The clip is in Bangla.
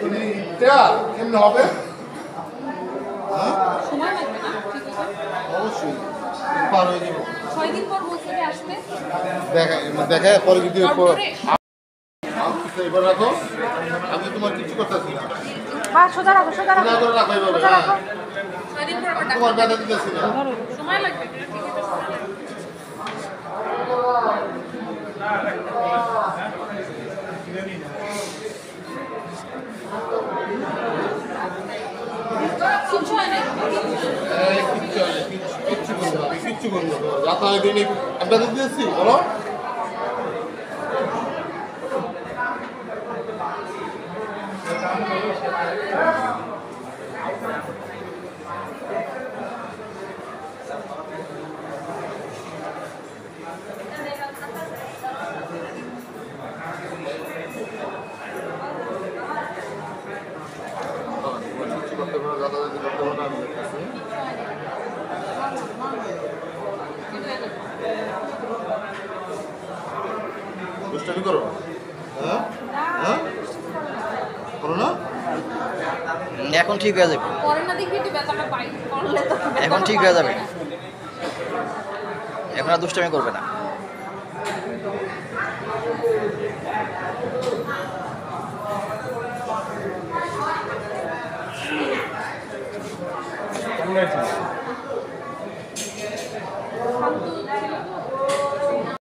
কেমনে হবে? সময় লাগবে না? ঠিক আছে। অবশ্যই পার হয়ে যাবো। 6 দিন পর বলছে যে আসবে। দেখা পরে যদি তারপরে এবার রাখো, আমি তোমার কিছু করতেছি না। হ্যাঁ সোজা রাখো সোজা রাখো করে রাখো এভাবে, সোজা রাখো 6 দিন পর আবার তোমার ব্যথা দিতেছি না। সময় লাগবে ঠিক আছে। কিচ্ছু হয় না। কিচ্ছু করবো না। যাতা হয় দিনে আমি ব্যথা দিতেছি বলো। দুষ্টামি করো? হ্যাঁ হ্যাঁ করো না? এখন ঠিক হয়ে যাবে, পরে না দেখবি তুই ব্যথাটা পাই করলে তো এখন ঠিক হয়ে যাবে, এখন আর দুষ্টামি করবে না। কেমন আছে?